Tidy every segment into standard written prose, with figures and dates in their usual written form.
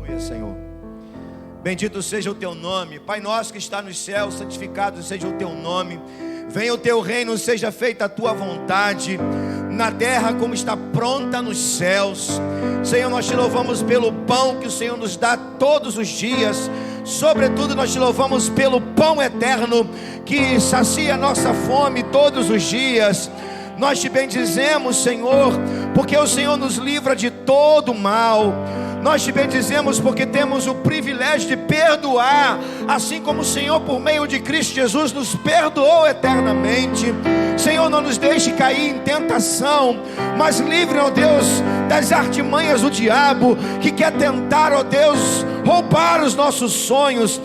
Aleluia, Senhor. Bendito seja o teu nome. Pai nosso que está nos céus, santificado seja o teu nome. Venha o teu reino, seja feita a tua vontade, na terra como está pronta nos céus. Senhor, nós te louvamos pelo pão que o Senhor nos dá todos os dias. Sobretudo nós te louvamos pelo pão eterno que sacia a nossa fome todos os dias. Nós te bendizemos, Senhor, porque o Senhor nos livra de todo mal. Nós te bendizemos porque temos o privilégio de perdoar, assim como o Senhor, por meio de Cristo Jesus, nos perdoou eternamente. Senhor, não nos deixe cair em tentação, mas livre, ó Deus, das artimanhas do diabo, que quer tentar, ó Deus, roubar os nossos sonhos,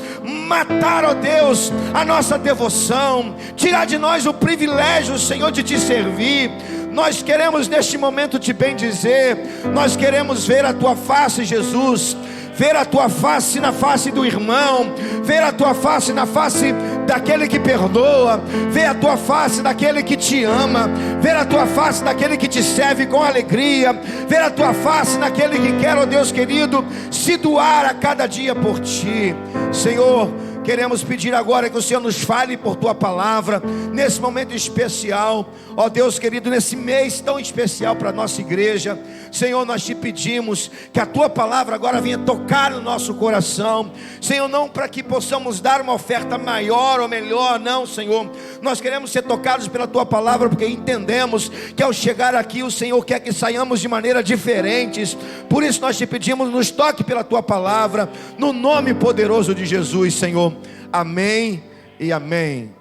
matar, ó Deus, a nossa devoção, tirar de nós o privilégio, Senhor, de te servir. Nós queremos neste momento te bendizer. Nós queremos ver a tua face, Jesus. Ver a tua face na face do irmão. Ver a tua face na face daquele que perdoa. Ver a tua face daquele que te ama. Ver a tua face daquele que te serve com alegria. Ver a tua face naquele que quer, ó Deus querido, se doar a cada dia por ti. Senhor, queremos pedir agora que o Senhor nos fale por tua palavra, nesse momento especial, ó Deus querido, nesse mês tão especial para a nossa igreja. Senhor, nós te pedimos que a tua palavra agora venha tocar no nosso coração, Senhor, não para que possamos dar uma oferta maior ou melhor, não, Senhor. Nós queremos ser tocados pela tua palavra, porque entendemos que ao chegar aqui o Senhor quer que saiamos de maneira diferentes. Por isso nós te pedimos, nos toque pela tua palavra, no nome poderoso de Jesus, Senhor. Amém e amém.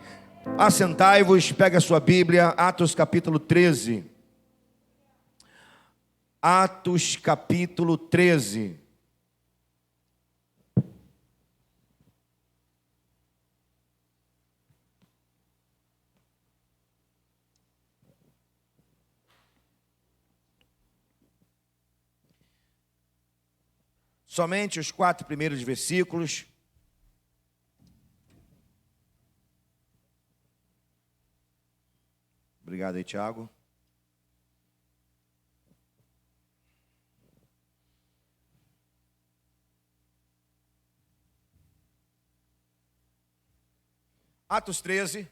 Assentai-vos, pega a sua Bíblia, Atos capítulo 13. Atos capítulo 13. Somente os 4 primeiros versículos. Obrigado aí, Tiago. Atos 13.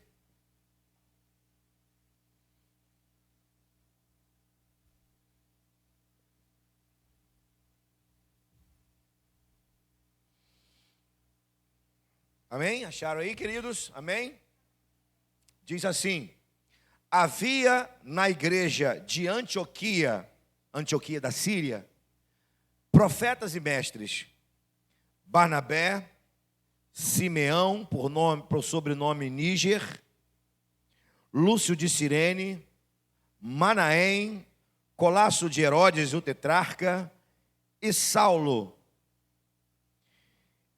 Amém? Acharam aí, queridos? Amém? Diz assim: havia na igreja de Antioquia da Síria, profetas e mestres: Barnabé, Simeão, por sobrenome Níger, Lúcio de Cirene, Manaém, Colasso de Herodes, o tetrarca, e Saulo.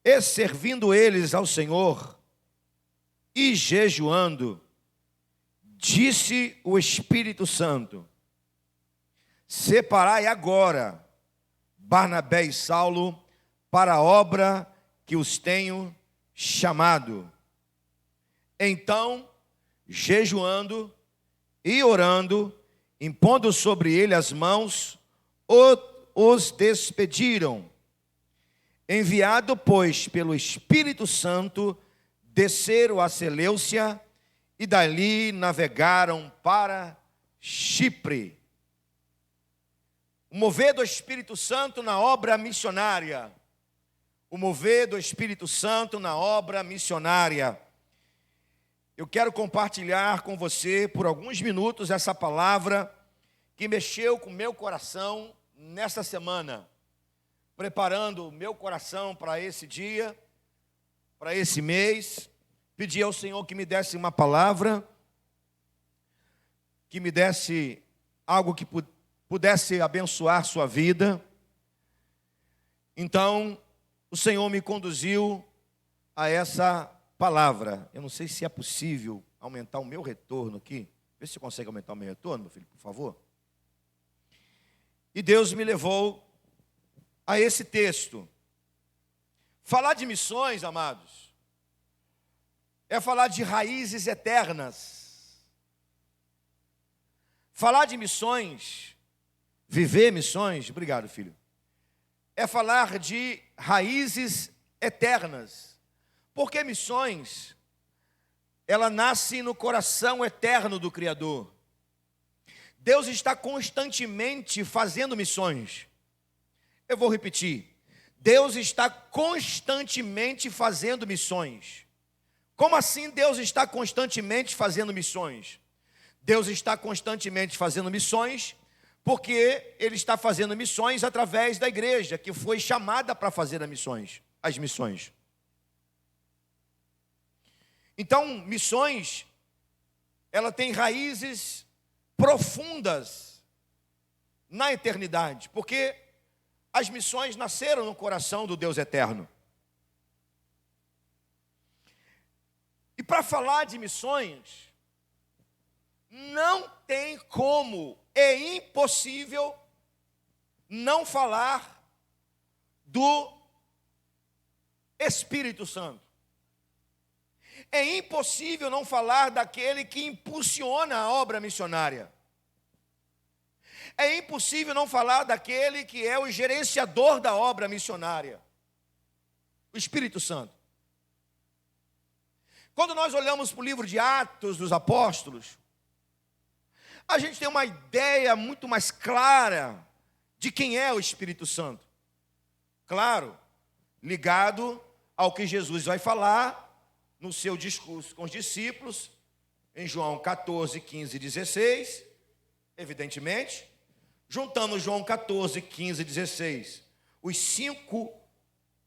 E servindo eles ao Senhor e jejuando, disse o Espírito Santo: separai agora Barnabé e Saulo para a obra que os tenho chamado. Então, jejuando e orando, impondo sobre ele as mãos, os despediram. Enviado, pois, pelo Espírito Santo, desceram a Seleucia e dali navegaram para Chipre. O mover do Espírito Santo na obra missionária. O mover do Espírito Santo na obra missionária. Eu quero compartilhar com você por alguns minutos essa palavra que mexeu com o meu coração nesta semana, preparando o meu coração para esse dia, para esse mês. Pedi ao Senhor que me desse uma palavra, que me desse algo que pudesse abençoar sua vida. Então, o Senhor me conduziu a essa palavra. Eu não sei se é possível aumentar o meu retorno aqui. Vê se você consegue aumentar o meu retorno, meu filho, por favor. E Deus me levou a esse texto. Falar de missões, amados, é falar de raízes eternas. Falar de missões, viver missões, obrigado, filho, é falar de raízes eternas. Porque missões, ela nasce no coração eterno do Criador. Deus está constantemente fazendo missões. Eu vou repetir. Deus está constantemente fazendo missões. Como assim Deus está constantemente fazendo missões? Deus está constantemente fazendo missões porque Ele está fazendo missões através da igreja, que foi chamada para fazer as missões. Então, missões, ela tem raízes profundas na eternidade, porque as missões nasceram no coração do Deus eterno. E para falar de missões, não tem como, é impossível não falar do Espírito Santo. É impossível não falar daquele que impulsiona a obra missionária. É impossível não falar daquele que é o gerenciador da obra missionária, o Espírito Santo. Quando nós olhamos para o livro de Atos dos Apóstolos, a gente tem uma ideia muito mais clara de quem é o Espírito Santo. Claro, ligado ao que Jesus vai falar no seu discurso com os discípulos, em João 14, 15 e 16, evidentemente, juntando João 14, 15 e 16, os 5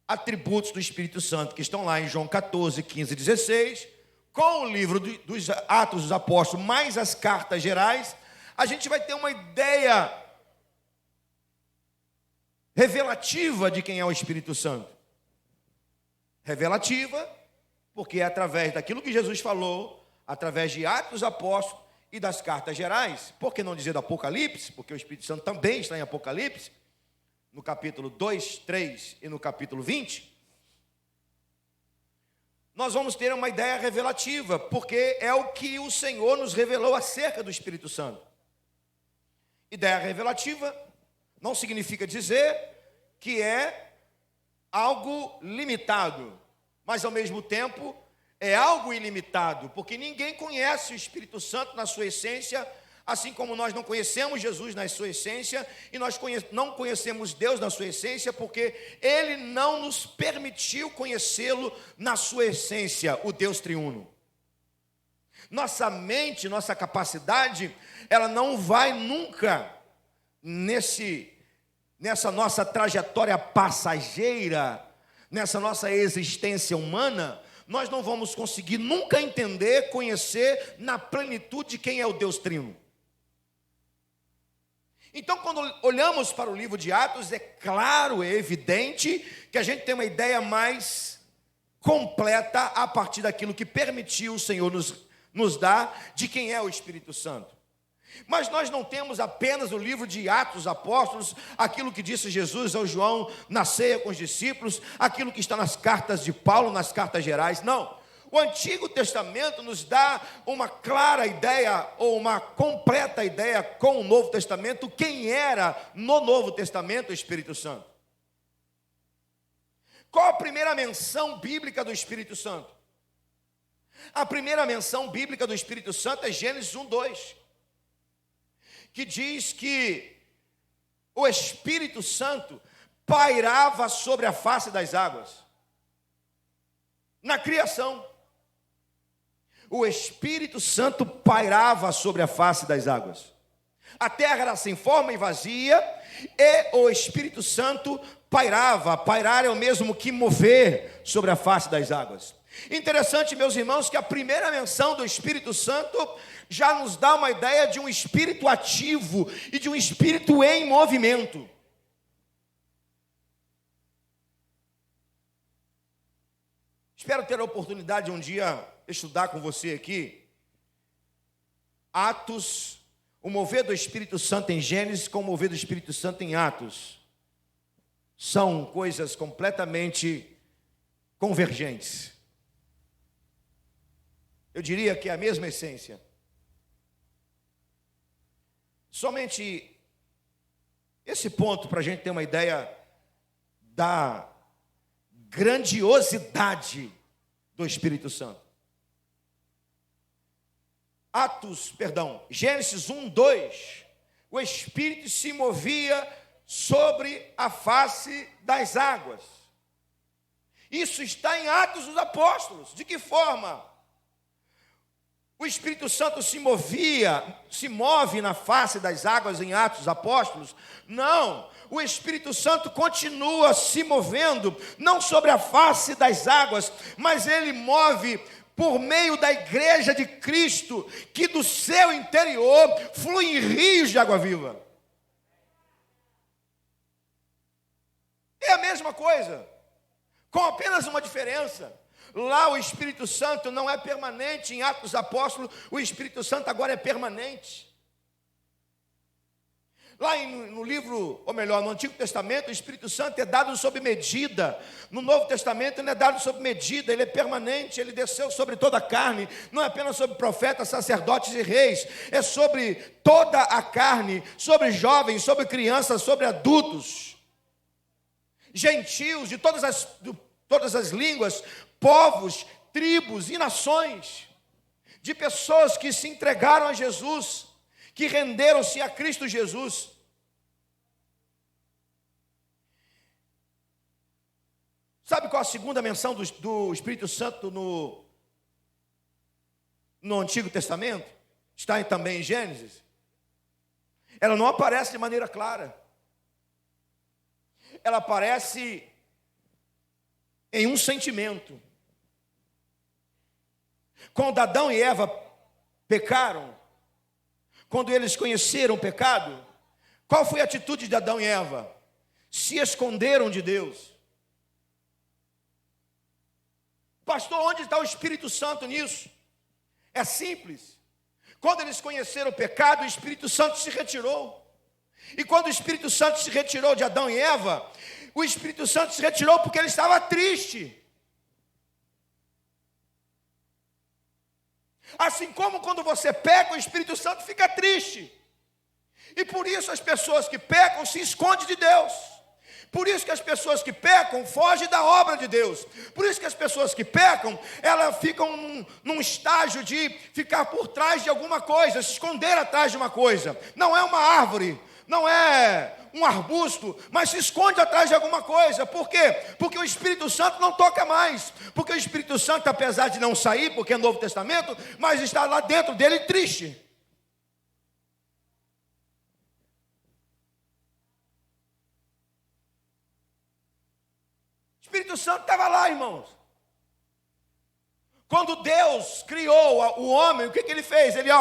atributos do Espírito Santo que estão lá em João 14, 15 e 16, com o livro dos Atos dos Apóstolos, mais as cartas gerais, a gente vai ter uma ideia revelativa de quem é o Espírito Santo. Revelativa, porque é através daquilo que Jesus falou, através de Atos dos Apóstolos e das cartas gerais, por que não dizer do Apocalipse, porque o Espírito Santo também está em Apocalipse, no capítulo 2, 3 e no capítulo 20, nós vamos ter uma ideia revelativa, porque é o que o Senhor nos revelou acerca do Espírito Santo. Ideia revelativa não significa dizer que é algo limitado, mas ao mesmo tempo é algo ilimitado, porque ninguém conhece o Espírito Santo na sua essência, assim como nós não conhecemos Jesus na sua essência, e nós não conhecemos Deus na sua essência, porque Ele não nos permitiu conhecê-lo na sua essência, o Deus triuno. Nossa mente, nossa capacidade, ela não vai nunca nessa nossa trajetória passageira, nessa nossa existência humana, nós não vamos conseguir nunca entender, conhecer na plenitude quem é o Deus trino. Então, quando olhamos para o livro de Atos, é claro, é evidente que a gente tem uma ideia mais completa a partir daquilo que permitiu o Senhor nos dar de quem é o Espírito Santo. Mas nós não temos apenas no livro de Atos dos Apóstolos aquilo que disse Jesus ao João na ceia com os discípulos, aquilo que está nas cartas de Paulo, nas cartas gerais, não. O Antigo Testamento nos dá uma clara ideia, ou uma completa ideia com o Novo Testamento, quem era no Novo Testamento o Espírito Santo. Qual a primeira menção bíblica do Espírito Santo? A primeira menção bíblica do Espírito Santo é Gênesis 1, 2. Que diz que o Espírito Santo pairava sobre a face das águas. Na criação, o Espírito Santo pairava sobre a face das águas. A terra era sem forma e vazia, e o Espírito Santo pairava. Pairar é o mesmo que mover sobre a face das águas. Interessante, meus irmãos, que a primeira menção do Espírito Santo já nos dá uma ideia de um espírito ativo e de um espírito em movimento. Espero ter a oportunidade de um dia estudar com você aqui Atos, o mover do Espírito Santo em Gênesis com o mover do Espírito Santo em Atos. São coisas completamente convergentes. Eu diria que é a mesma essência. Somente esse ponto para a gente ter uma ideia da grandiosidade do Espírito Santo. Gênesis 1, 2. O Espírito se movia sobre a face das águas. Isso está em Atos dos Apóstolos. De que forma? O Espírito Santo se move na face das águas em Atos dos Apóstolos? Não, o Espírito Santo continua se movendo, não sobre a face das águas, mas ele move por meio da igreja de Cristo, que do seu interior fluem rios de água viva. É a mesma coisa, com apenas uma diferença. Lá o Espírito Santo não é permanente. Em Atos dos Apóstolos, o Espírito Santo agora é permanente. Lá no livro, ou melhor, no Antigo Testamento, o Espírito Santo é dado sob medida. No Novo Testamento ele é dado sob medida, ele é permanente, ele desceu sobre toda a carne. Não é apenas sobre profetas, sacerdotes e reis, é sobre toda a carne, sobre jovens, sobre crianças, sobre adultos, gentios de todas as línguas, povos, tribos e nações, de pessoas que se entregaram a Jesus, que renderam-se a Cristo Jesus. Sabe qual a segunda menção do Espírito Santo no Antigo Testamento? Está também em Gênesis. Ela não aparece de maneira clara. Ela aparece em um sentimento. Quando Adão e Eva pecaram, quando eles conheceram o pecado, qual foi a atitude de Adão e Eva? Se esconderam de Deus. Pastor, onde está o Espírito Santo nisso? É simples. Quando eles conheceram o pecado, o Espírito Santo se retirou. E quando o Espírito Santo se retirou de Adão e Eva, o Espírito Santo se retirou porque ele estava triste. Assim como quando você peca, o Espírito Santo fica triste. E por isso as pessoas que pecam se escondem de Deus. Por isso que as pessoas que pecam fogem da obra de Deus. Por isso que as pessoas que pecam, elas ficam num estágio de ficar por trás de alguma coisa, se esconder atrás de uma coisa. Não é uma árvore, não é um arbusto, mas se esconde atrás de alguma coisa. Por quê? Porque o Espírito Santo não toca mais. Porque o Espírito Santo, apesar de não sair, porque é Novo Testamento, mas está lá dentro dele triste. O Espírito Santo estava lá, irmãos. Quando Deus criou o homem, o que ele fez? Ele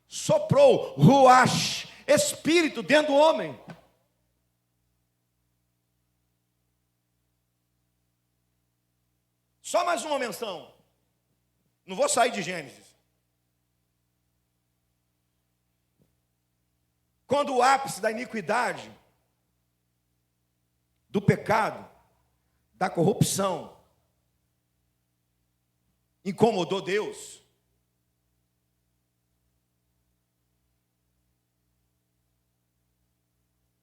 soprou, ruach, espírito dentro do homem. Só mais uma menção. Não vou sair de Gênesis. Quando o ápice da iniquidade, do pecado, da corrupção, incomodou Deus,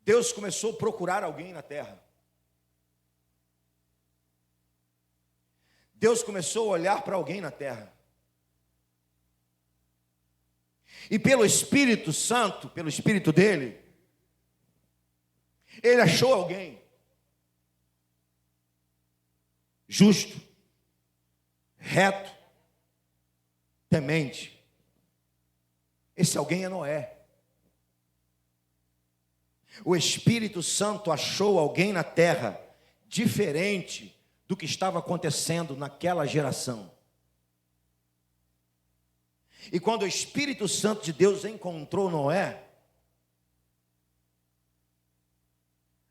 Deus começou a procurar alguém na terra. Deus começou a olhar para alguém na terra. E pelo Espírito Santo, pelo Espírito dele, ele achou alguém justo, reto, temente. Esse alguém é Noé. O Espírito Santo achou alguém na terra diferente do que estava acontecendo naquela geração. E quando o Espírito Santo de Deus encontrou Noé,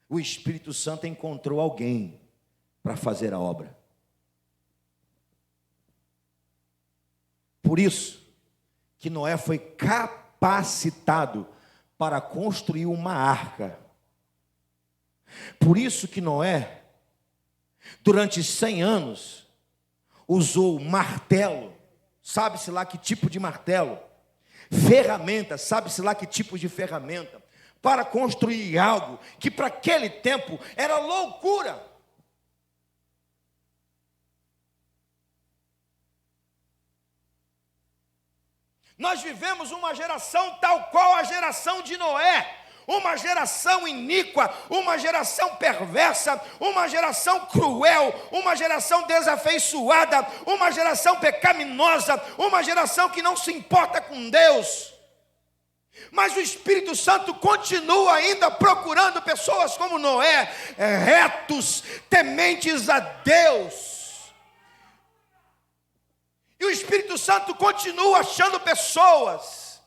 o Espírito Santo encontrou alguém para fazer a obra. Por isso que Noé foi capacitado para construir uma arca. Por isso que Noé, durante 100 anos, usou martelo, sabe-se lá que tipo de martelo, ferramenta, sabe-se lá que tipo de ferramenta, para construir algo que para aquele tempo era loucura. Nós vivemos uma geração tal qual a geração de Noé, uma geração iníqua, uma geração perversa, uma geração cruel, uma geração desafeiçoada, uma geração pecaminosa, uma geração que não se importa com Deus. Mas o Espírito Santo continua ainda procurando pessoas como Noé, retos, tementes a Deus. E o Espírito Santo continua achando pessoas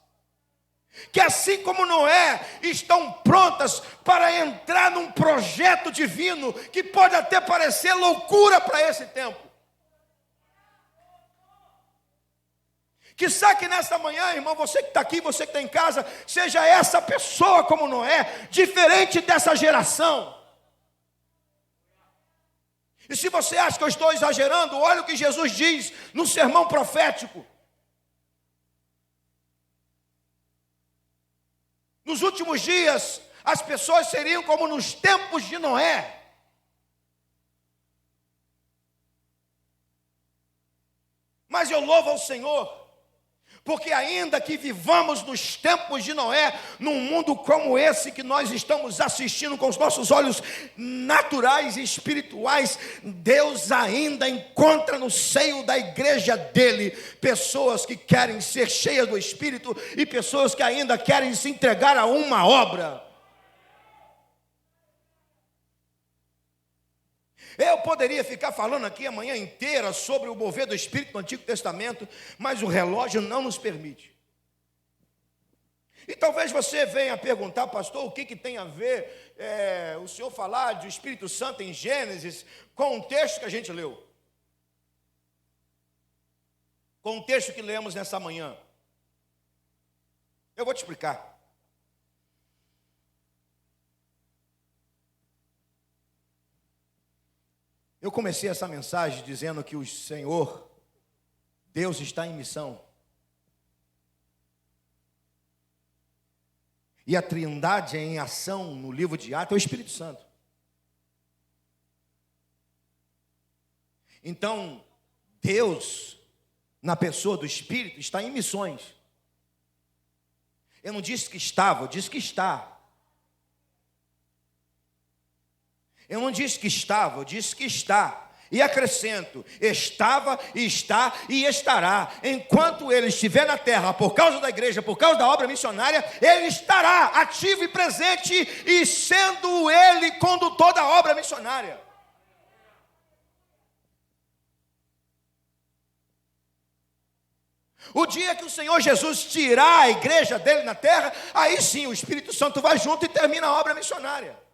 que, assim como Noé, estão prontas para entrar num projeto divino que pode até parecer loucura para esse tempo. Quizá que nesta manhã, irmão, você que está aqui, você que está em casa, seja essa pessoa como Noé, diferente dessa geração. E se você acha que eu estou exagerando, olha o que Jesus diz no sermão profético. Nos últimos dias, as pessoas seriam como nos tempos de Noé. Mas eu louvo ao Senhor, porque ainda que vivamos nos tempos de Noé, num mundo como esse que nós estamos assistindo com os nossos olhos naturais e espirituais, Deus ainda encontra no seio da igreja dele pessoas que querem ser cheias do Espírito e pessoas que ainda querem se entregar a uma obra. Eu poderia ficar falando aqui a manhã inteira sobre o mover do Espírito no Antigo Testamento, mas o relógio não nos permite. E talvez você venha perguntar, pastor, o que tem a ver o senhor falar do Espírito Santo em Gênesis com o texto que a gente leu? Com o texto que lemos nessa manhã. Eu vou te explicar. Eu comecei essa mensagem dizendo que o Senhor, Deus está em missão. E a Trindade é em ação no livro de Atos, é o Espírito Santo. Então, Deus, na pessoa do Espírito, está em missões. Eu não disse que estava, eu disse que está. Eu não disse que estava, eu disse que está. E acrescento, estava, está e estará. Enquanto ele estiver na terra, por causa da igreja, por causa da obra missionária, ele estará ativo e presente, e sendo ele condutor da obra missionária. O dia que o Senhor Jesus tirar a igreja dele na terra, aí sim o Espírito Santo vai junto e termina a obra missionária.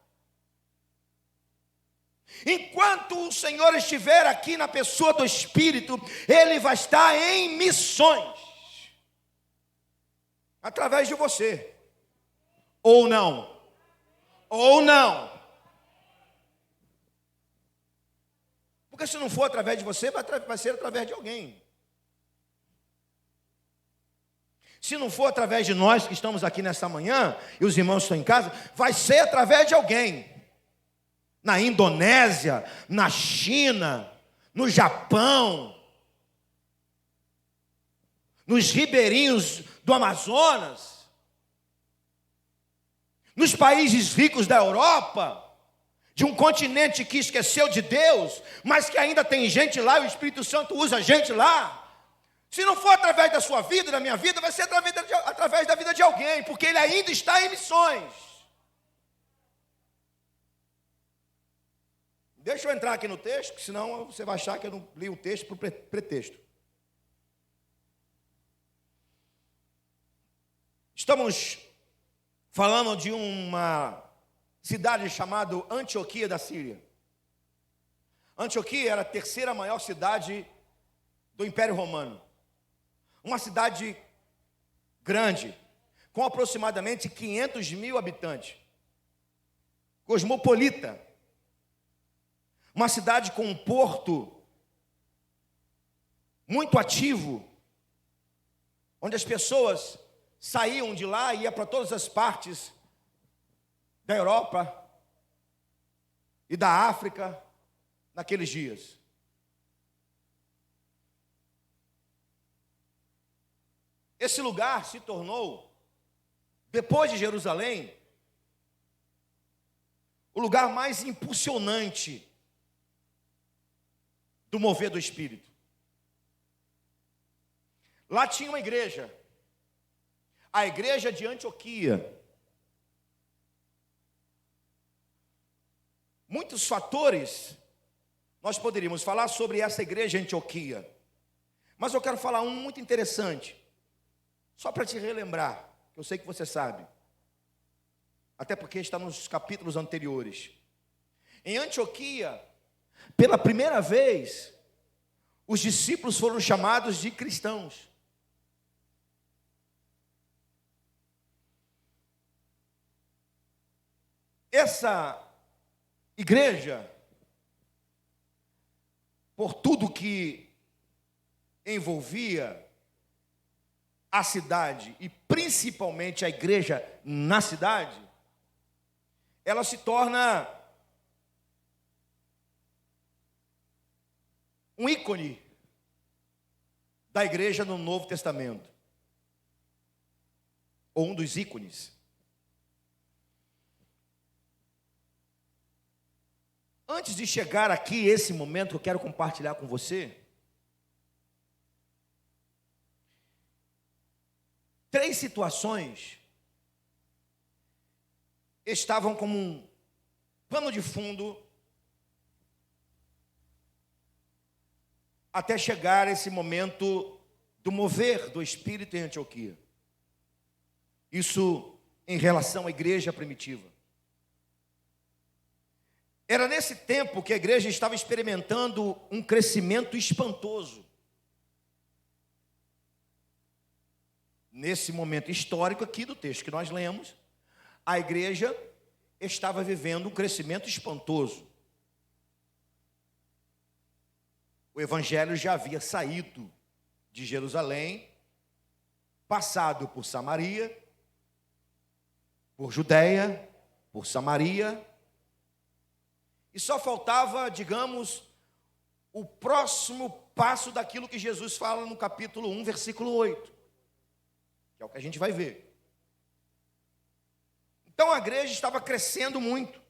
Enquanto o Senhor estiver aqui na pessoa do Espírito, Ele vai estar em missões, através de você, ou não, porque se não for através de você, vai ser através de alguém. Se não for através de nós que estamos aqui nessa manhã, e os irmãos estão em casa, vai ser através de alguém. Na Indonésia, na China, no Japão, nos ribeirinhos do Amazonas, nos países ricos da Europa, de um continente que esqueceu de Deus, mas que ainda tem gente lá, e o Espírito Santo usa gente lá. Se não for através da sua vida, da minha vida, vai ser através da vida de alguém, porque ele ainda está em missões. Deixa eu entrar aqui no texto, senão você vai achar que eu não li o texto por pretexto. Estamos falando de uma cidade chamada Antioquia da Síria. Antioquia era a terceira maior cidade do Império Romano. Uma cidade grande, com aproximadamente 500 mil habitantes. Cosmopolita. Uma cidade com um porto muito ativo, onde as pessoas saíam de lá e iam para todas as partes da Europa e da África naqueles dias. Esse lugar se tornou, depois de Jerusalém, o lugar mais impulsionante do mover do Espírito. Lá tinha uma igreja, a igreja de Antioquia. Muitos fatores nós poderíamos falar sobre essa igreja de Antioquia, mas eu quero falar um muito interessante, só para te relembrar, que eu sei que você sabe, até porque está nos capítulos anteriores. Em Antioquia, pela primeira vez, os discípulos foram chamados de cristãos. Essa igreja, por tudo que envolvia a cidade e principalmente a igreja na cidade, ela se torna um ícone da igreja no Novo Testamento, ou um dos ícones. Antes de chegar aqui, esse momento que eu quero compartilhar com você, 3 situações estavam como um pano de fundo até chegar esse momento do mover do Espírito em Antioquia. Isso em relação à igreja primitiva. Era nesse tempo que a igreja estava experimentando um crescimento espantoso. Nesse momento histórico aqui do texto que nós lemos, a igreja estava vivendo um crescimento espantoso. O evangelho já havia saído de Jerusalém, passado por Samaria, por Judeia, por Samaria, e só faltava, digamos, o próximo passo daquilo que Jesus fala no capítulo 1, versículo 8, que é o que a gente vai ver. Então a igreja estava crescendo muito.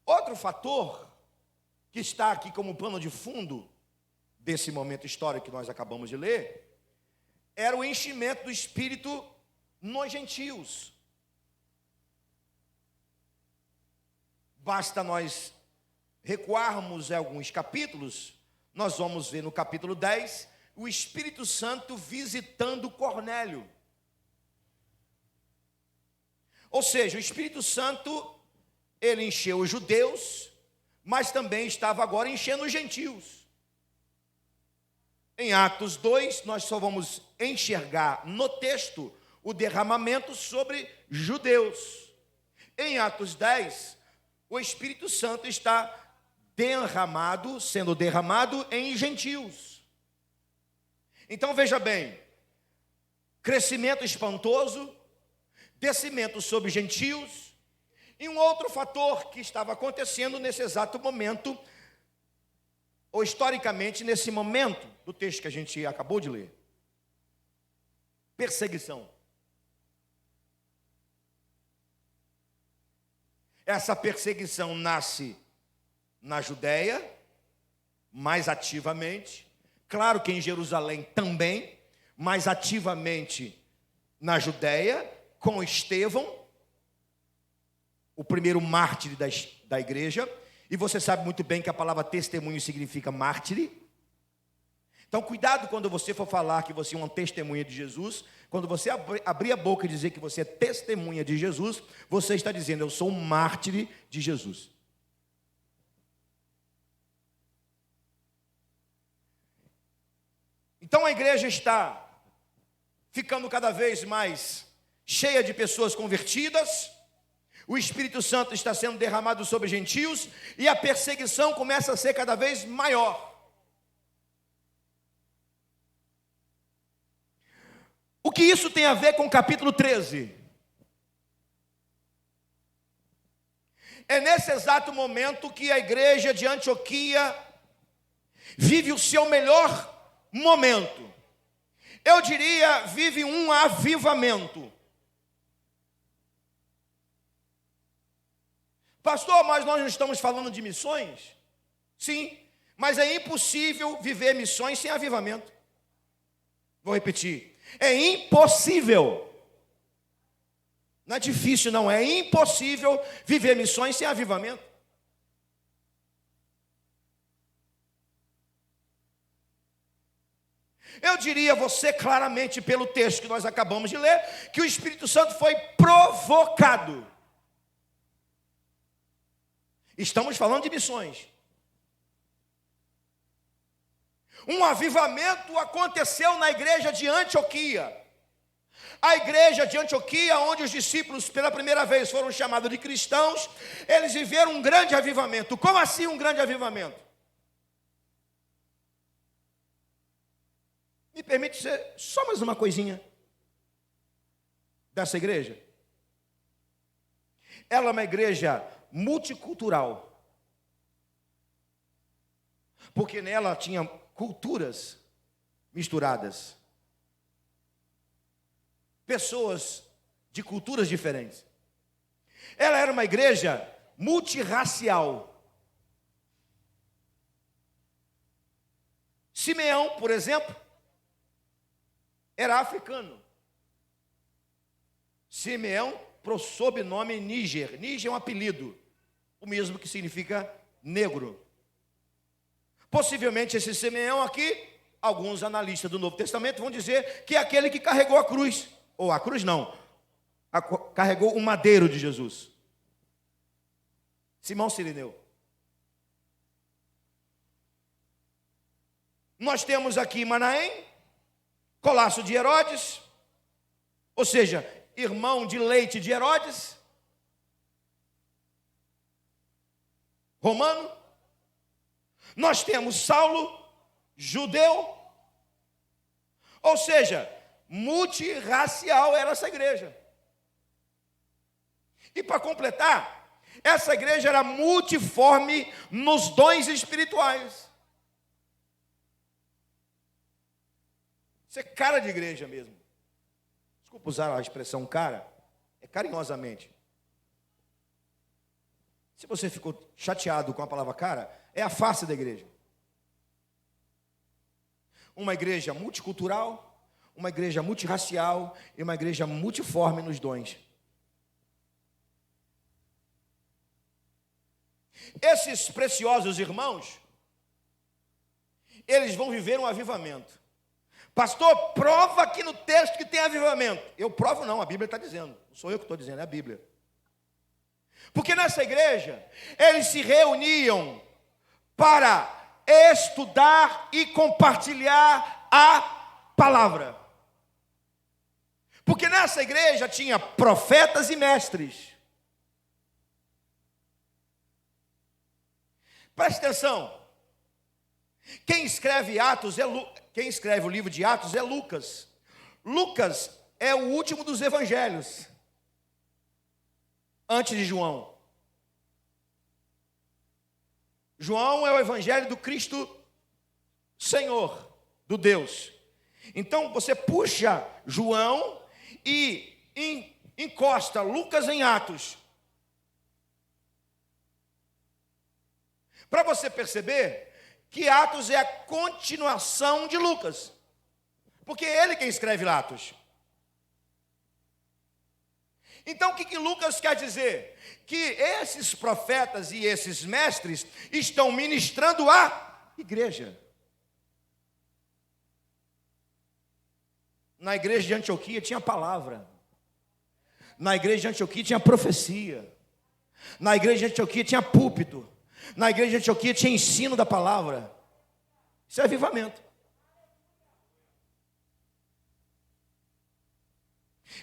Outro fator que está aqui como pano de fundo desse momento histórico que nós acabamos de ler, era o enchimento do Espírito nos gentios. Basta nós recuarmos em alguns capítulos, nós vamos ver no capítulo 10, o Espírito Santo visitando Cornélio. Ou seja, o Espírito Santo, ele encheu os judeus, mas também estava agora enchendo os gentios. Em Atos 2, nós só vamos enxergar no texto o derramamento sobre judeus. Em Atos 10, o Espírito Santo está sendo derramado em gentios. Então veja bem, crescimento espantoso, descimento sobre gentios, e um outro fator que estava acontecendo nesse exato momento, ou historicamente nesse momento do texto que a gente acabou de ler: perseguição. Essa perseguição nasce na Judéia, mais ativamente, claro que em Jerusalém também, mais ativamente na Judéia, com Estevão, o primeiro mártir da igreja. E você sabe muito bem que a palavra testemunho significa mártir. Então cuidado quando você for falar que você é uma testemunha de Jesus. Quando você abrir a boca e dizer que você é testemunha de Jesus, você está dizendo: eu sou um mártir de Jesus. Então a igreja está ficando cada vez mais cheia de pessoas convertidas, o Espírito Santo está sendo derramado sobre gentios, e a perseguição começa a ser cada vez maior. O que isso tem a ver com o capítulo 13? É nesse exato momento que a igreja de Antioquia vive o seu melhor momento. Eu diria, vive um avivamento. Pastor, mas nós não estamos falando de missões? Sim, mas é impossível viver missões sem avivamento. Vou repetir, é impossível. Não é difícil, não, é impossível viver missões sem avivamento. Eu diria a você claramente, pelo texto que nós acabamos de ler, que o Espírito Santo foi provocado. Estamos falando de missões. Um avivamento aconteceu na igreja de Antioquia. A igreja de Antioquia, onde os discípulos pela primeira vez foram chamados de cristãos, eles viveram um grande avivamento. Como assim um grande avivamento? Me permite dizer só mais uma coisinha dessa igreja. Ela é uma igreja multicultural, porque nela tinha culturas misturadas, pessoas de culturas diferentes. Ela era uma igreja multirracial. Simeão, por exemplo, era africano. Simeão, por sobrenome Níger. Níger é um apelido, o mesmo que significa negro. Possivelmente esse Simeão aqui, alguns analistas do Novo Testamento vão dizer que é aquele que carregou a cruz. Ou a cruz não, carregou o madeiro de Jesus. Simão Cirineu. Nós temos aqui Manaém, colasso de Herodes, ou seja, irmão de leite de Herodes, romano. Nós temos Saulo, judeu, ou seja, multirracial era essa igreja. E para completar, essa igreja era multiforme nos dons espirituais. Isso é cara de igreja mesmo. Desculpa usar a expressão cara, é carinhosamente. Se você ficou chateado com a palavra cara, é a face da igreja. Uma igreja multicultural, uma igreja multirracial e uma igreja multiforme nos dons. Esses preciosos irmãos, eles vão viver um avivamento. Pastor, prova aqui no texto que tem avivamento. Eu provo não, a Bíblia está dizendo. Não sou eu que estou dizendo, é a Bíblia. Porque nessa igreja, eles se reuniam para estudar e compartilhar a palavra. Porque nessa igreja tinha profetas e mestres. Preste atenção. Quem escreve quem escreve o livro de Atos é Lucas. Lucas é o último dos evangelhos, antes de João. João é o evangelho do Cristo Senhor, do Deus. Então você puxa João e encosta Lucas em Atos, para você perceber que Atos é a continuação de Lucas, porque é ele quem escreve Atos. Então o que Lucas quer dizer? Que esses profetas e esses mestres estão ministrando a igreja. Na igreja de Antioquia tinha palavra. Na igreja de Antioquia tinha profecia. Na igreja de Antioquia tinha púlpito. Na igreja de Antioquia tinha ensino da palavra. Isso é avivamento.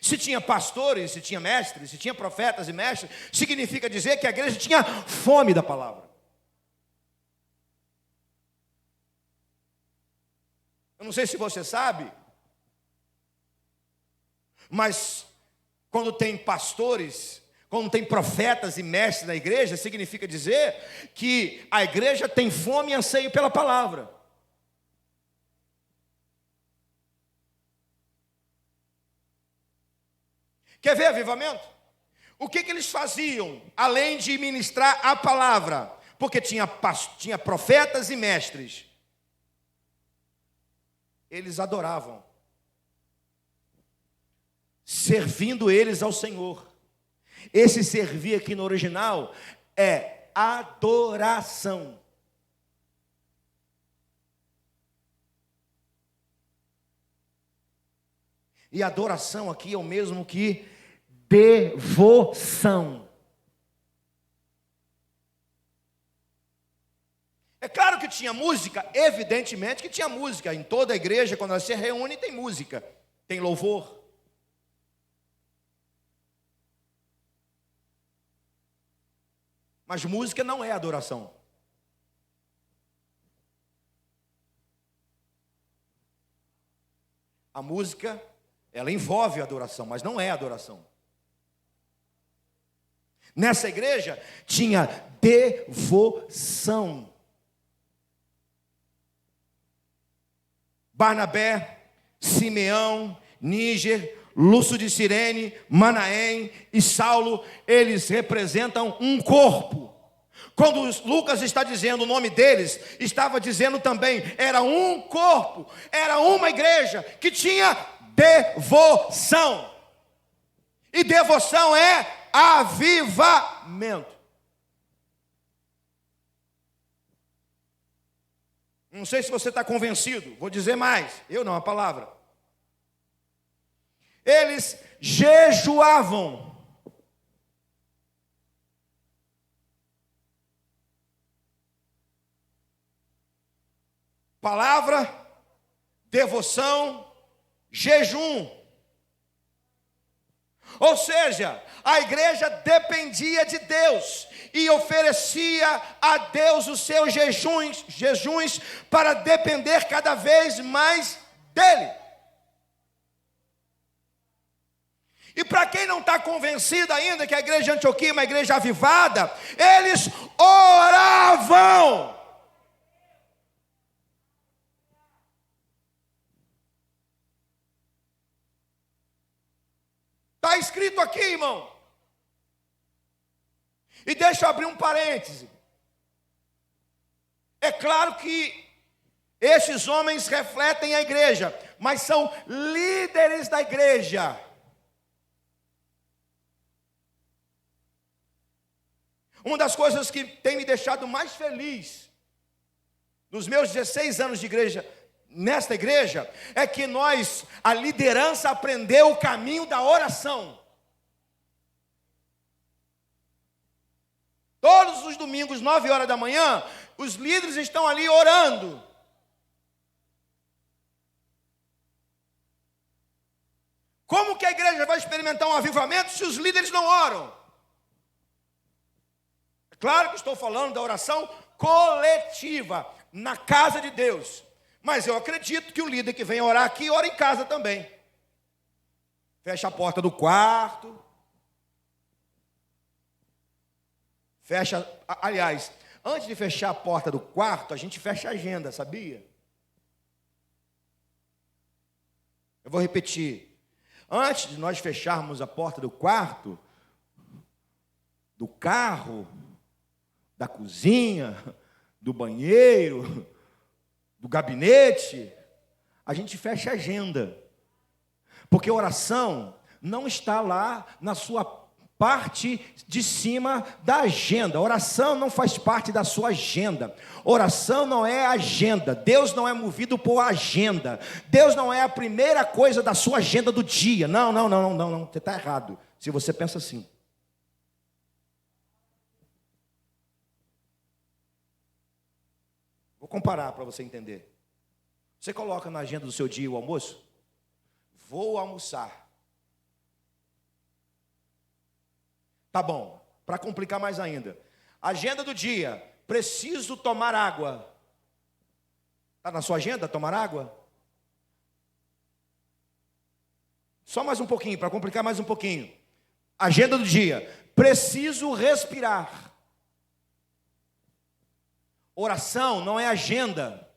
Se tinha pastores, se tinha mestres, se tinha profetas e mestres, significa dizer que a igreja tinha fome da palavra. Eu não sei se você sabe, Mas quando tem pastores, quando tem profetas e mestres na igreja, significa dizer que a igreja tem fome e anseio pela palavra. Quer ver avivamento? O que eles faziam, além de ministrar a palavra? Porque tinha profetas e mestres. Eles adoravam, servindo eles ao Senhor. Esse servir aqui no original é adoração. E adoração aqui é o mesmo que devoção. É claro que tinha música, evidentemente que tinha música. Em toda a igreja, quando ela se reúne, tem música, tem louvor. Mas música não é adoração. A música, ela envolve a adoração, mas não é adoração. Nessa igreja tinha devoção. Barnabé, Simeão, Níger, Lúcio de Cirene, Manaém e Saulo, eles representam um corpo. Quando Lucas está dizendo o nome deles, estava dizendo também, era um corpo, era uma igreja que tinha devoção. E devoção é avivamento. Não sei se você está convencido, vou dizer mais, eu não, a palavra. Eles jejuavam. Palavra, devoção, jejum. Ou seja, a igreja dependia de Deus e oferecia a Deus os seus jejuns para depender cada vez mais dele. E para quem não está convencido ainda que a igreja de Antioquia é uma igreja avivada, eles oravam. Está escrito aqui, irmão. E deixa eu abrir um parêntese. É claro que esses homens refletem a igreja, mas são líderes da igreja. Uma das coisas que tem me deixado mais feliz nos meus 16 anos de igreja, nesta igreja, é que a liderança aprendeu o caminho da oração. Todos os domingos, 9 horas da manhã, os líderes estão ali orando. Como que a igreja vai experimentar um avivamento se os líderes não oram? É claro que estou falando da oração coletiva, na casa de Deus. Mas eu acredito que o líder que vem orar aqui, ora em casa também. Fecha a porta do quarto. Aliás, antes de fechar a porta do quarto, a gente fecha a agenda, sabia? Eu vou repetir. Antes de nós fecharmos a porta do quarto, do carro, da cozinha, do banheiro, do gabinete, a gente fecha a agenda. Porque a oração não está lá na sua parte de cima da agenda. Oração não faz parte da sua agenda. Oração não é agenda. Deus não é movido por agenda. Deus não é a primeira coisa da sua agenda do dia. Não. Você está errado se você pensa assim. Vou comparar para você entender. Você coloca na agenda do seu dia o almoço? Vou almoçar. Tá bom, para complicar mais ainda. Agenda do dia, preciso tomar água. Está na sua agenda tomar água? Só mais um pouquinho, para complicar mais um pouquinho. Agenda do dia. Preciso respirar. Oração não é agenda.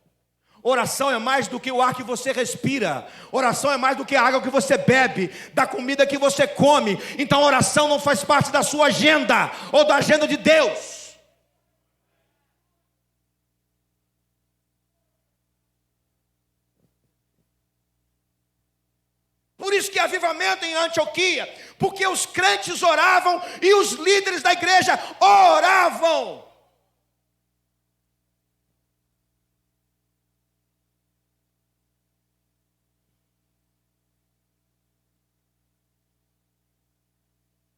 Oração é mais do que o ar que você respira. Oração é mais do que a água que você bebe, da comida que você come. Então oração não faz parte da sua agenda ou da agenda de Deus. Por isso que avivamento em Antioquia, porque os crentes oravam e os líderes da igreja oravam.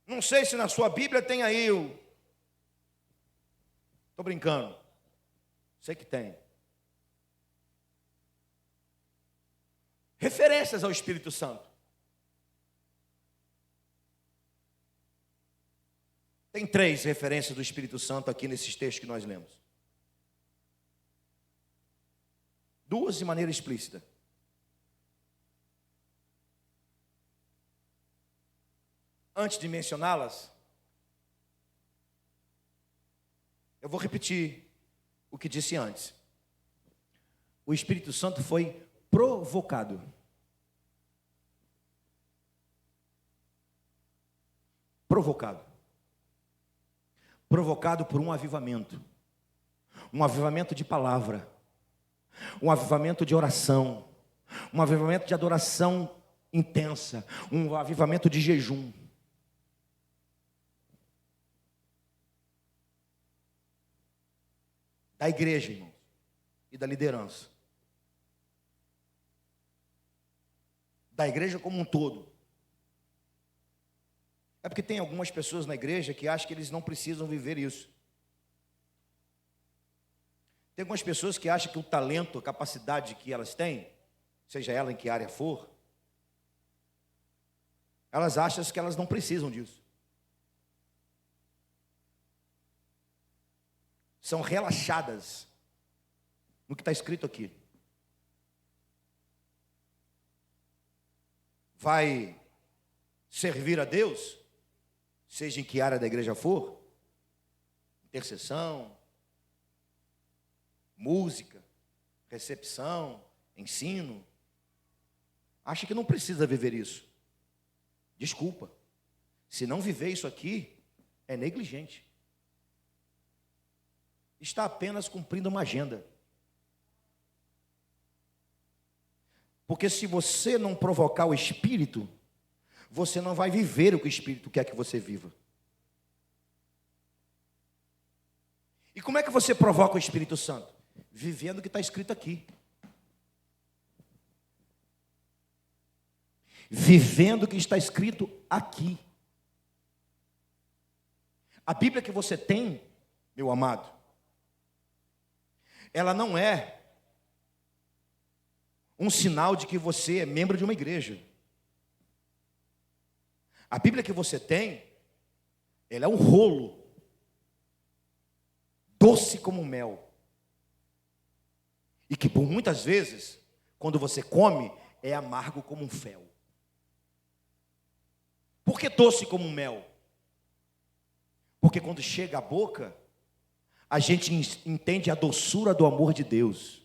Não sei se na sua Bíblia tem aí o... Estou brincando. Sei que tem. Referências ao Espírito Santo. Tem 3 referências do Espírito Santo aqui nesses textos que nós lemos. 2 de maneira explícita. Antes de mencioná-las, eu vou repetir o que disse antes. O Espírito Santo foi provocado. Provocado. Provocado por um avivamento. Um avivamento de palavra. Um avivamento de oração. Um avivamento de adoração intensa. Um avivamento de jejum. Da igreja, irmãos, e da liderança. Da igreja como um todo. É porque tem algumas pessoas na igreja que acham que eles não precisam viver isso. Tem algumas pessoas que acham que o talento, a capacidade que elas têm, seja ela em que área for, elas acham que elas não precisam disso. São relaxadas no que está escrito aqui. Vai servir a Deus, seja em que área da igreja for, intercessão, música, recepção, ensino, acha que não precisa viver isso. Desculpa, se não viver isso aqui, é negligente. Está apenas cumprindo uma agenda. Porque se você não provocar o Espírito, você não vai viver o que o Espírito quer que você viva. E como é que você provoca o Espírito Santo? Vivendo o que está escrito aqui. Vivendo o que está escrito aqui. A Bíblia que você tem, meu amado, ela não é um sinal de que você é membro de uma igreja. A Bíblia que você tem, ela é um rolo, doce como mel, e que por muitas vezes, quando você come, é amargo como um fel. Por que doce como um mel? Porque quando chega à boca, a gente entende a doçura do amor de Deus.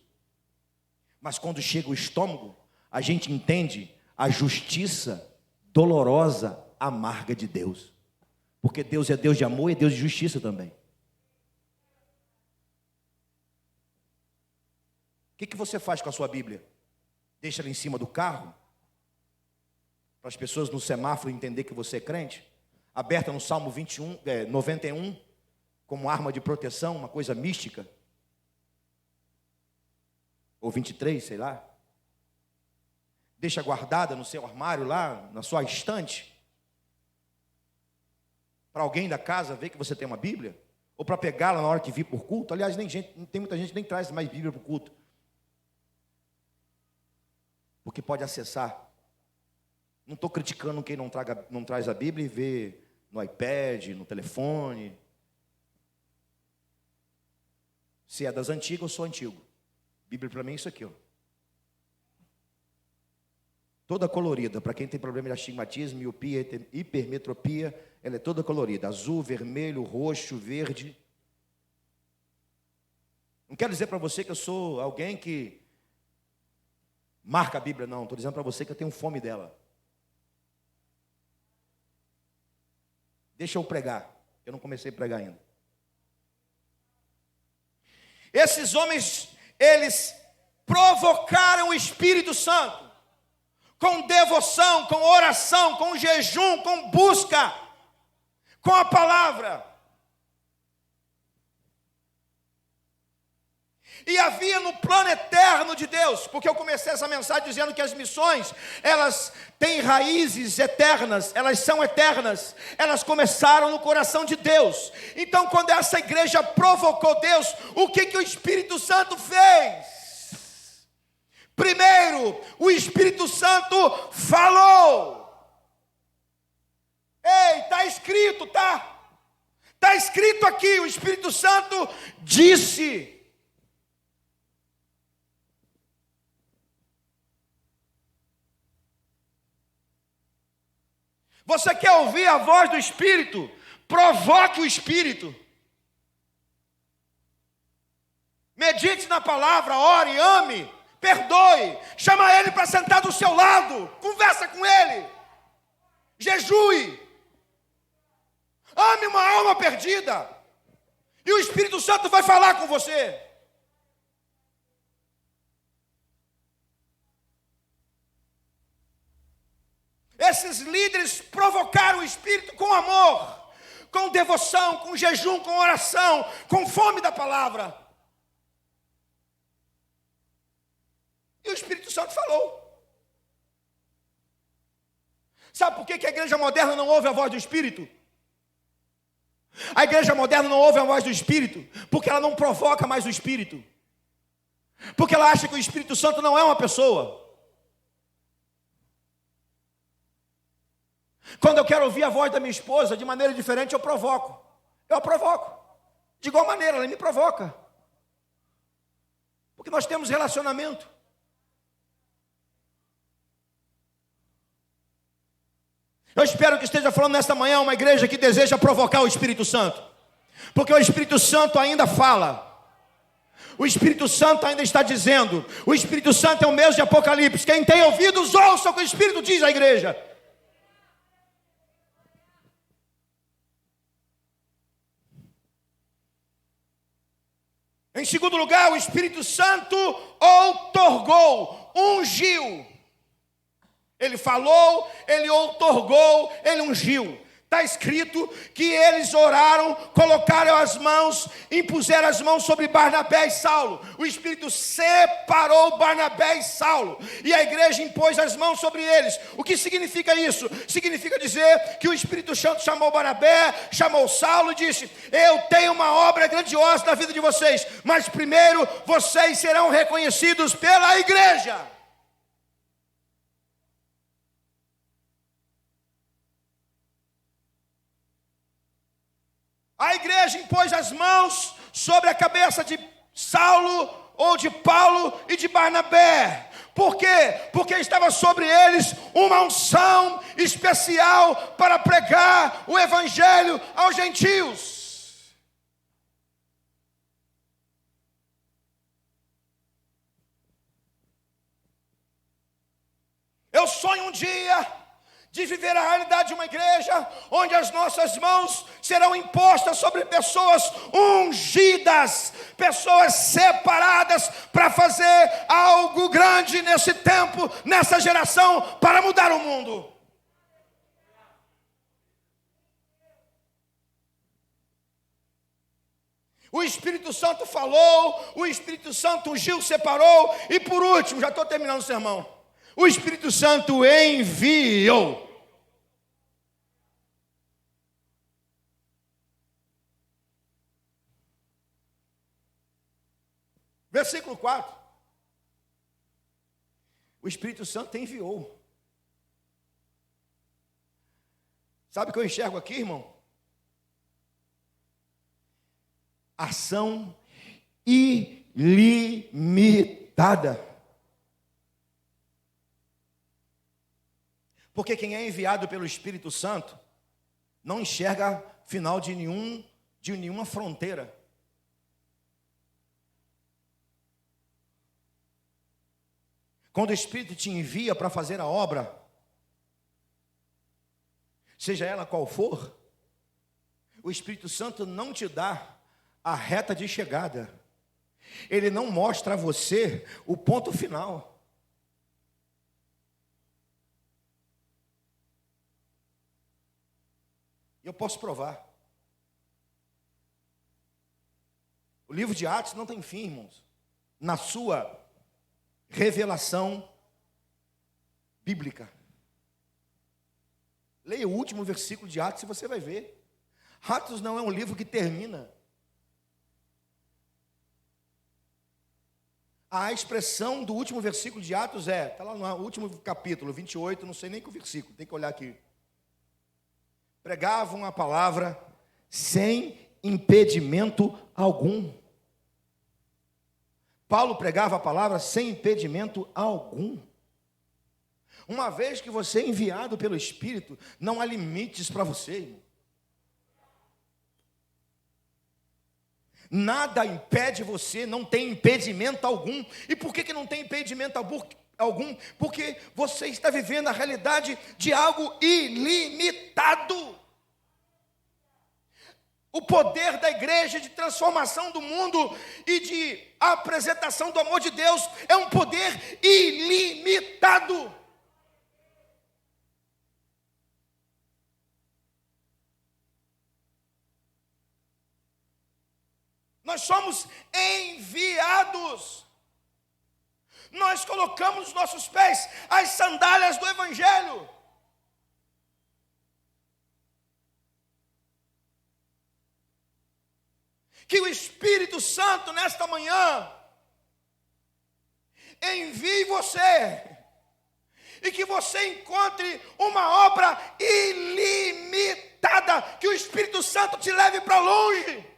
Mas quando chega o estômago, a gente entende a justiça dolorosa, amarga de Deus. Porque Deus é Deus de amor e Deus de justiça também. O que você faz com a sua Bíblia? Deixa ela em cima do carro? Para as pessoas no semáforo entender que você é crente? Aberta no Salmo 91, como arma de proteção, uma coisa mística? Ou 23, sei lá. Deixa guardada no seu armário lá, na sua estante, para alguém da casa ver que você tem uma Bíblia, ou para pegá-la na hora que vir por culto. Aliás, tem muita gente que nem traz mais Bíblia para o culto, porque pode acessar. Não estou criticando quem não traz a Bíblia e vê no iPad, no telefone. Se é das antigas, eu sou antigo. Bíblia para mim é isso aqui, ó. Toda colorida. Para quem tem problema de astigmatismo, miopia, hipermetropia, ela é toda colorida. Azul, vermelho, roxo, verde. Não quero dizer para você que eu sou alguém que marca a Bíblia, não. Estou dizendo para você que eu tenho fome dela. Deixa eu pregar. Eu não comecei a pregar ainda. Esses homens, eles provocaram o Espírito Santo com devoção, com oração, com jejum, com busca, com a palavra. E havia no plano eterno de Deus, porque eu comecei essa mensagem dizendo que as missões, elas têm raízes eternas, elas são eternas, elas começaram no coração de Deus. Então, quando essa igreja provocou Deus, o que o Espírito Santo fez? Primeiro, o Espírito Santo falou. Ei, está escrito, tá? Está escrito aqui, o Espírito Santo disse. Você quer ouvir a voz do Espírito? Provoque o Espírito. Medite na palavra, ore, ame, perdoe. Chama ele para sentar do seu lado. Conversa com ele. Jejue. Ame uma alma perdida. E o Espírito Santo vai falar com você. Esses líderes provocaram o Espírito com amor, com devoção, com jejum, com oração, com fome da palavra. E o Espírito Santo falou. Sabe por que a igreja moderna não ouve a voz do Espírito? A igreja moderna não ouve a voz do Espírito porque ela não provoca mais o Espírito. Porque ela acha que o Espírito Santo não é uma pessoa. Quando eu quero ouvir a voz da minha esposa de maneira diferente, eu provoco. Eu a provoco. De igual maneira, ela me provoca. Porque nós temos relacionamento. Eu espero que esteja falando nesta manhã uma igreja que deseja provocar o Espírito Santo. Porque o Espírito Santo ainda fala. O Espírito Santo ainda está dizendo. O Espírito Santo é o mesmo de Apocalipse. Quem tem ouvidos, ouça o que o Espírito diz à igreja. Em segundo lugar, o Espírito Santo outorgou, ungiu. Ele falou, ele outorgou, ele ungiu. Está escrito que eles oraram, colocaram as mãos, impuseram as mãos sobre Barnabé e Saulo. O Espírito separou Barnabé e Saulo. E a igreja impôs as mãos sobre eles. O que significa isso? Significa dizer que o Espírito Santo chamou Barnabé, chamou Saulo e disse: eu tenho uma obra grandiosa na vida de vocês, mas primeiro vocês serão reconhecidos pela igreja. A igreja impôs as mãos sobre a cabeça de Saulo, ou de Paulo e de Barnabé. Por quê? Porque estava sobre eles uma unção especial para pregar o evangelho aos gentios. Eu sonho um dia de viver a realidade de uma igreja onde as nossas mãos serão impostas sobre pessoas ungidas, pessoas separadas para fazer algo grande nesse tempo, nessa geração, para mudar o mundo. O Espírito Santo falou, o Espírito Santo ungiu, separou, e por último, já estou terminando o sermão, o Espírito Santo enviou. Versículo 4. O Espírito Santo enviou. Sabe o que eu enxergo aqui, irmão? Ação ilimitada. Porque quem é enviado pelo Espírito Santo não enxerga final de nenhuma fronteira. Quando o Espírito te envia para fazer a obra, seja ela qual for, o Espírito Santo não te dá a reta de chegada. Ele não mostra a você o ponto final. Eu posso provar. O livro de Atos não tem fim, irmãos, na sua revelação bíblica. Leia o último versículo de Atos e você vai ver. Atos não é um livro que termina. A expressão do último versículo de Atos está lá no último capítulo, 28, não sei nem que o versículo, tem que olhar aqui. Pregavam a palavra sem impedimento algum. Paulo pregava a palavra sem impedimento algum. Uma vez que você é enviado pelo Espírito, não há limites para você, irmão. Nada impede você, não tem impedimento algum. E por que não tem impedimento algum? Porque você está vivendo a realidade de algo ilimitado. O poder da igreja de transformação do mundo e de apresentação do amor de Deus é um poder ilimitado. Nós somos enviados. Nós colocamos nos nossos pés as sandálias do Evangelho. Que o Espírito Santo nesta manhã envie você e que você encontre uma obra ilimitada, que o Espírito Santo te leve para longe.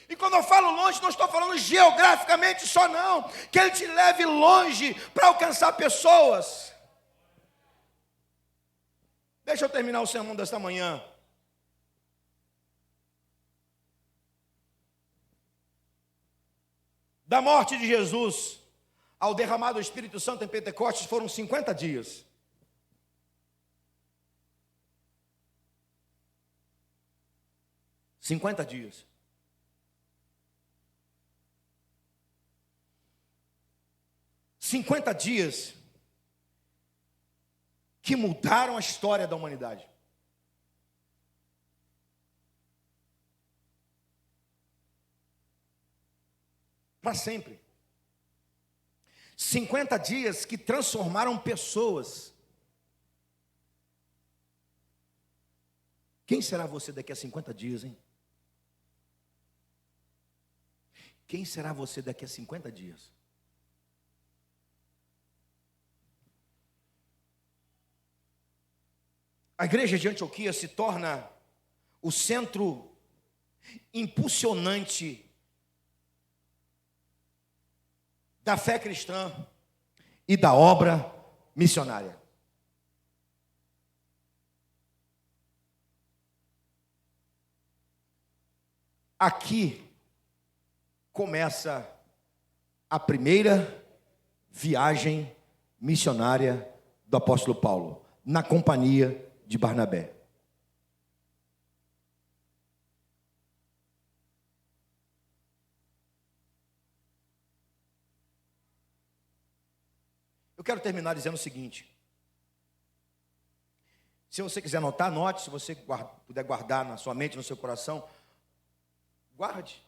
E quando eu falo longe, não estou falando geograficamente só não, que Ele te leve longe para alcançar pessoas. Deixa eu terminar o sermão desta manhã. Da morte de Jesus ao derramado do Espírito Santo em Pentecostes foram 50 dias. $50 dias. $50 dias que mudaram a história da humanidade. Para sempre. 50 dias que transformaram pessoas. Quem será você daqui a 50 dias, hein? Quem será você daqui a 50 dias? A igreja de Antioquia se torna o centro impulsionante da fé cristã e da obra missionária. Aqui começa a primeira viagem missionária do apóstolo Paulo, na companhia de Barnabé. Eu quero terminar dizendo o seguinte: se você quiser anotar, anote. Se você puder guardar na sua mente, no seu coração, guarde.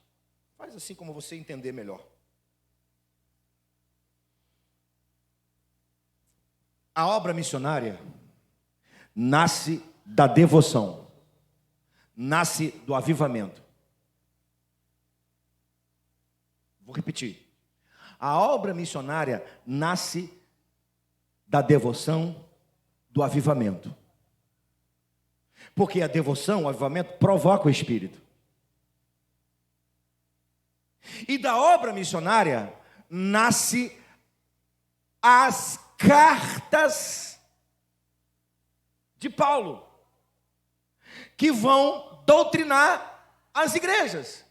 Faz assim como você entender melhor. A obra missionária nasce da devoção, nasce do avivamento. Vou repetir. A obra missionária nasce da devoção, do avivamento. Porque a devoção, o avivamento, provoca o Espírito. E da obra missionária nasce as cartas de Paulo, que vão doutrinar as igrejas.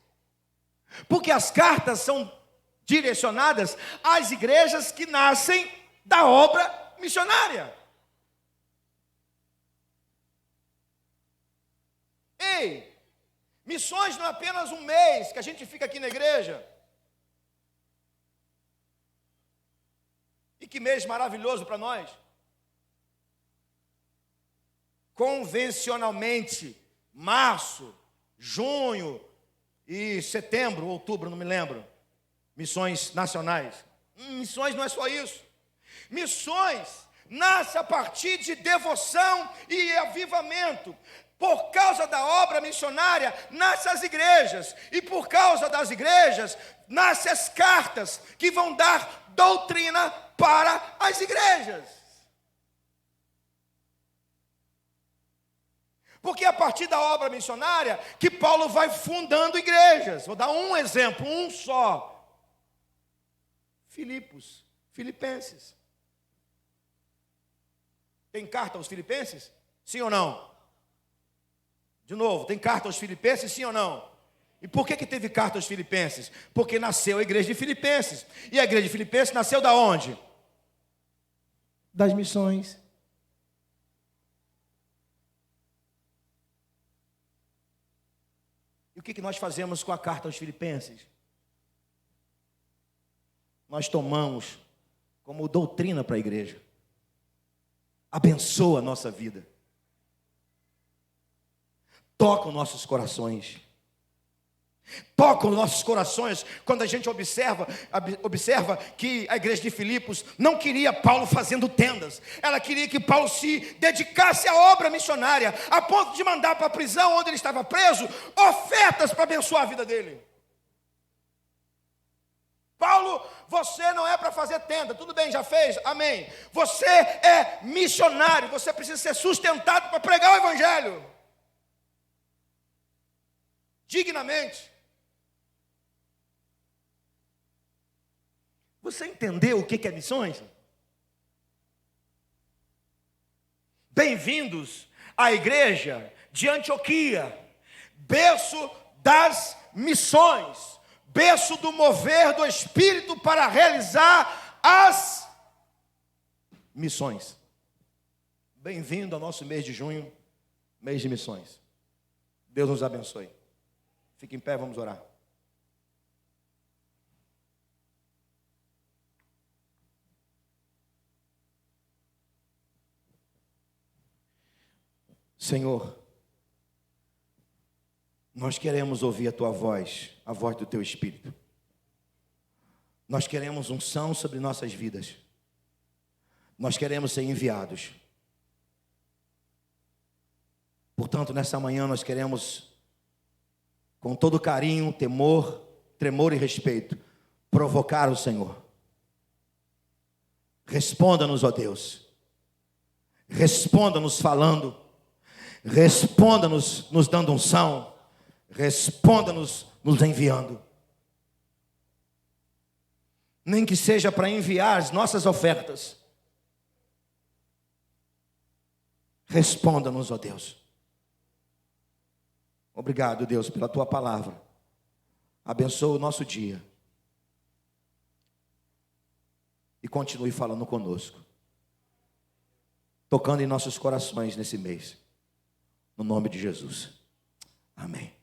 Porque as cartas são direcionadas às igrejas que nascem da obra missionária. Ei, missões não é apenas um mês que a gente fica aqui na igreja. E que mês maravilhoso para nós. Convencionalmente, março, junho e setembro, outubro, não me lembro. Missões nacionais. Missões não é só isso. Missões nasce a partir de devoção e avivamento. Por causa da obra missionária, nascem as igrejas. E por causa das igrejas, nascem as cartas que vão dar doutrina para as igrejas. Porque é a partir da obra missionária que Paulo vai fundando igrejas. Vou dar um exemplo, um só. Filipenses. Tem carta aos Filipenses? Sim ou não? De novo, tem carta aos Filipenses, sim ou não? E por que teve carta aos Filipenses? Porque nasceu a igreja de Filipenses. E a igreja de Filipenses nasceu da onde? Das missões. E o que nós fazemos com a carta aos Filipenses? Nós tomamos como doutrina para a igreja. Abençoa a nossa vida. Toca os nossos corações. Toca os nossos corações quando a gente observa que a igreja de Filipos não queria Paulo fazendo tendas. Ela queria que Paulo se dedicasse à obra missionária, a ponto de mandar para a prisão onde ele estava preso ofertas para abençoar a vida dele. Paulo, você não é para fazer tenda, tudo bem, já fez, amém. Você é missionário, você precisa ser sustentado para pregar o evangelho dignamente. Você entendeu o que é missões? Bem-vindos à igreja de Antioquia, berço das missões, berço do mover do Espírito para realizar as missões. Bem-vindo ao nosso mês de junho, mês de missões. Deus nos abençoe. Fique em pé, vamos orar. Senhor, nós queremos ouvir a Tua voz, a voz do Teu Espírito. Nós queremos unção sobre nossas vidas. Nós queremos ser enviados. Portanto, nessa manhã nós queremos, com todo carinho, temor, tremor e respeito, provocar o Senhor. Responda-nos, ó Deus. Responda-nos falando. Responda-nos nos dando unção. Responda-nos nos enviando. Nem que seja para enviar as nossas ofertas. Responda-nos, ó Deus. Obrigado, Deus, pela Tua palavra. Abençoa o nosso dia. E continue falando conosco. Tocando em nossos corações nesse mês. No nome de Jesus. Amém.